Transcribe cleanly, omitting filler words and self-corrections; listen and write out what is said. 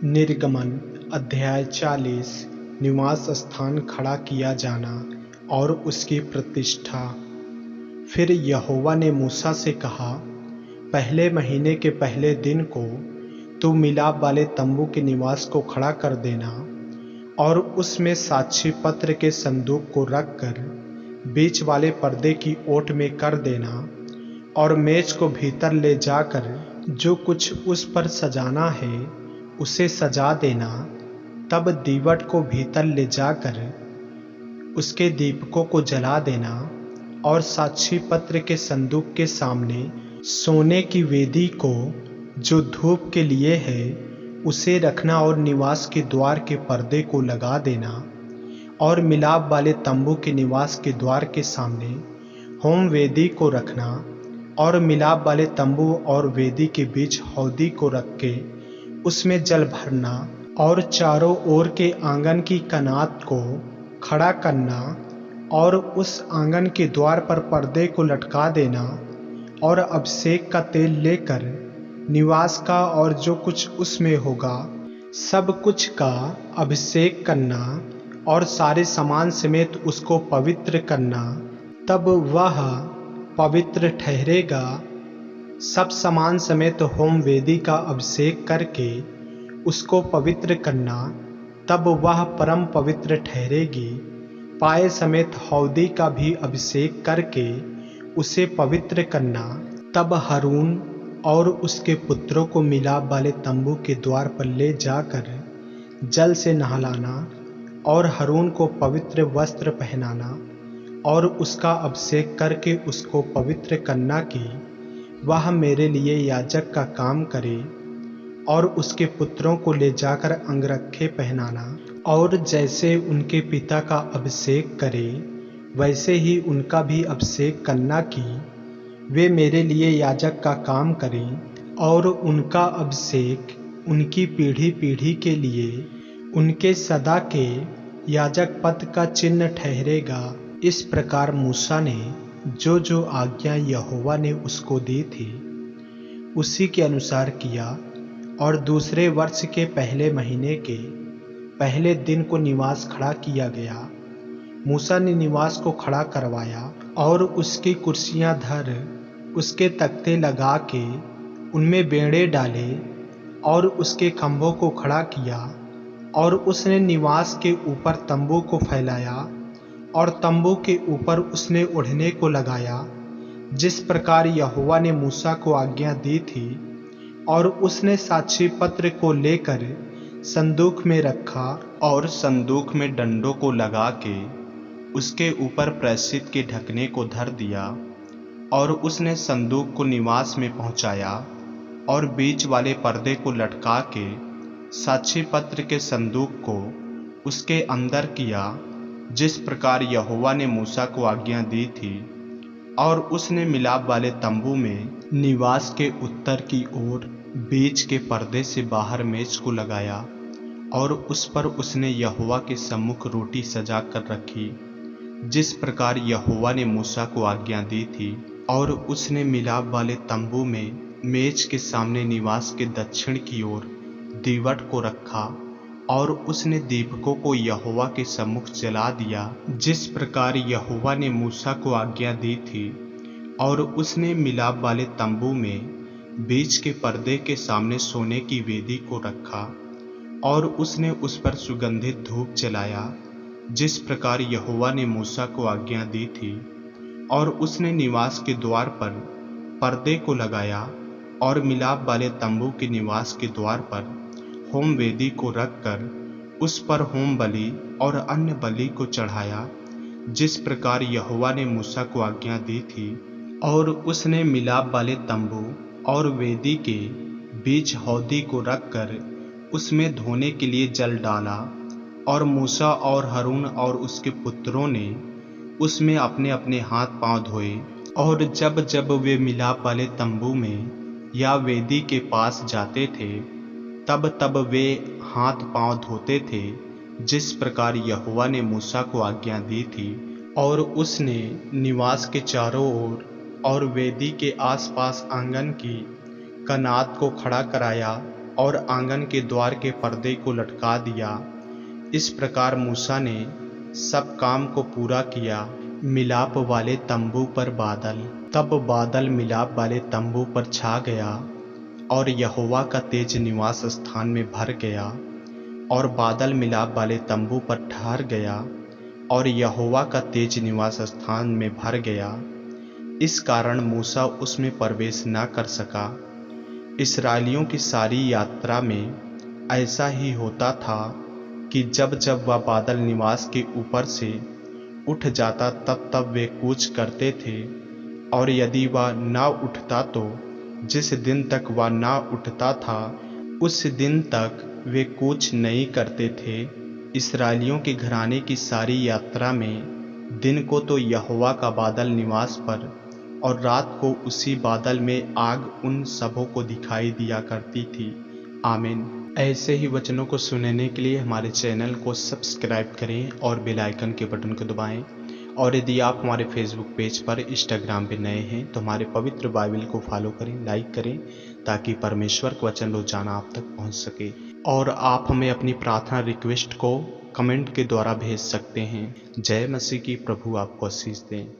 निर्गमन अध्याय 40 निवास स्थान खड़ा किया जाना और उसकी प्रतिष्ठा। फिर यहोवा ने मूसा से कहा, पहले महीने के पहले दिन को तू मिलाप वाले तंबू के निवास को खड़ा कर देना और उसमें साक्षी पत्र के संदूक को रखकर बीच वाले पर्दे की ओट में कर देना और मेज को भीतर ले जाकर जो कुछ उस पर सजाना है उसे सजा देना। तब दीवट को भीतर ले जाकर उसके दीपकों को जला देना और साक्षी पत्र के संदूक के सामने सोने की वेदी को जो धूप के लिए है उसे रखना और निवास के द्वार के पर्दे को लगा देना और मिलाप वाले तंबू के निवास के द्वार के सामने होम वेदी को रखना और मिलाप वाले तंबू और वेदी के बीच हौदी को रख के उसमें जल भरना और चारों ओर के आंगन की कनात को खड़ा करना और उस आंगन के द्वार पर पर्दे को लटका देना और अभिषेक का तेल लेकर निवास का और जो कुछ उसमें होगा सब कुछ का अभिषेक करना और सारे सामान समेत उसको पवित्र करना, तब वह पवित्र ठहरेगा। सब सामान समेत होम वेदी का अभिषेक करके उसको पवित्र करना, तब वह परम पवित्र ठहरेगी। पाए समेत हौदी का भी अभिषेक करके उसे पवित्र करना, तब हारून और उसके पुत्रों को मिलाप वाले तंबू के द्वार पर ले जाकर जल से नहलाना और हारून को पवित्र वस्त्र पहनाना और उसका अभिषेक करके उसको पवित्र करना कि वह मेरे लिए याजक का काम करे, और उसके पुत्रों को ले जाकर अंगरखे पहनाना और जैसे उनके पिता का अभिषेक करे वैसे ही उनका भी अभिषेक करना कि वे मेरे लिए याजक का काम करें, और उनका अभिषेक उनकी पीढ़ी पीढ़ी के लिए उनके सदा के याजक पद का चिन्ह ठहरेगा। इस प्रकार मूसा ने जो जो आज्ञा यहोवा ने उसको दी थी उसी के अनुसार किया, और दूसरे वर्ष के पहले महीने के पहले दिन को निवास खड़ा किया गया। मूसा ने निवास को खड़ा करवाया और उसकी कुर्सियां धर उसके तख्ते लगा के उनमें बेंड़े डाले और उसके खंभों को खड़ा किया, और उसने निवास के ऊपर तंबू को फैलाया और तंबू के ऊपर उसने ओढ़ने को लगाया जिस प्रकार यहोवा ने मूसा को आज्ञा दी थी, और उसने साक्षी पत्र को लेकर संदूक में रखा और संदूक में डंडों को लगा के उसके ऊपर प्रायश्चित के ढकने को धर दिया, और उसने संदूक को निवास में पहुंचाया और बीच वाले पर्दे को लटका के साक्षी पत्र के संदूक को उसके अंदर किया जिस प्रकार यहोवा ने मूसा को आज्ञा दी थी। और उसने मिलाप वाले तंबू में निवास के उत्तर की ओर बीच के पर्दे से बाहर मेज को लगाया और उस पर उसने यहोवा के सम्मुख रोटी सजा कर रखी जिस प्रकार यहोवा ने मूसा को आज्ञा दी थी। और उसने मिलाप वाले तंबू में मेज के सामने निवास के दक्षिण की ओर दीवट को रखा, और उसने दीपकों को यहोवा के सम्मुख जला दिया जिस प्रकार यहोवा ने मूसा को आज्ञा दी थी। और उसने मिलाप वाले तंबू में बीच के पर्दे के सामने सोने की वेदी को रखा, और उसने उस पर सुगंधित धूप जलाया जिस प्रकार यहोवा ने मूसा को आज्ञा दी थी। और उसने निवास के द्वार पर पर्दे को लगाया और मिलाप वाले तंबू के निवास के द्वार पर होम वेदी को रखकर उस पर होम बलि और अन्य बलि को चढ़ाया जिस प्रकार यहोवा ने मूसा को आज्ञा दी थी। और उसने मिलाप वाले तंबू और वेदी के बीच हौदी को रखकर उसमें धोने के लिए जल डाला, और मूसा और हारून और उसके पुत्रों ने उसमें अपने अपने हाथ पांव धोए। और जब जब वे मिलाप वाले तंबू में या वेदी के पास जाते थे तब तब वे हाथ पांव धोते थे जिस प्रकार यहोवा ने मूसा को आज्ञा दी थी। और उसने निवास के चारों ओर और वेदी के आसपास आंगन की कनात को खड़ा कराया और आंगन के द्वार के पर्दे को लटका दिया। इस प्रकार मूसा ने सब काम को पूरा किया। मिलाप वाले तंबू पर बादल। तब बादल मिलाप वाले तंबू पर छा गया और यहोवा का तेज निवास स्थान में भर गया, और बादल मिलाप वाले तंबू पर ठहर गया और यहोवा का तेज निवास स्थान में भर गया। इस कारण मूसा उसमें प्रवेश न कर सका। इस्राएलियों की सारी यात्रा में ऐसा ही होता था कि जब जब वह बादल निवास के ऊपर से उठ जाता तब तब वे कूच करते थे, और यदि वह न उठता तो जिस दिन तक वह न उठता था उस दिन तक वे कूच नहीं करते थे। इस्राएलियों के घराने की सारी यात्रा में दिन को तो यहोवा का बादल निवास पर और रात को उसी बादल में आग उन सबों को दिखाई दिया करती थी। आमीन। ऐसे ही वचनों को सुनने के लिए हमारे चैनल को सब्सक्राइब करें और बेल आइकन के बटन को दबाएं। और यदि आप हमारे फेसबुक पेज पर, इंस्टाग्राम पे नए हैं तो हमारे पवित्र बाइबल को फॉलो करें, लाइक करें, ताकि परमेश्वर का वचन रोजाना आप तक पहुंच सके। और आप हमें अपनी प्रार्थना रिक्वेस्ट को कमेंट के द्वारा भेज सकते हैं। जय मसीह की। प्रभु आपको आशीष दें।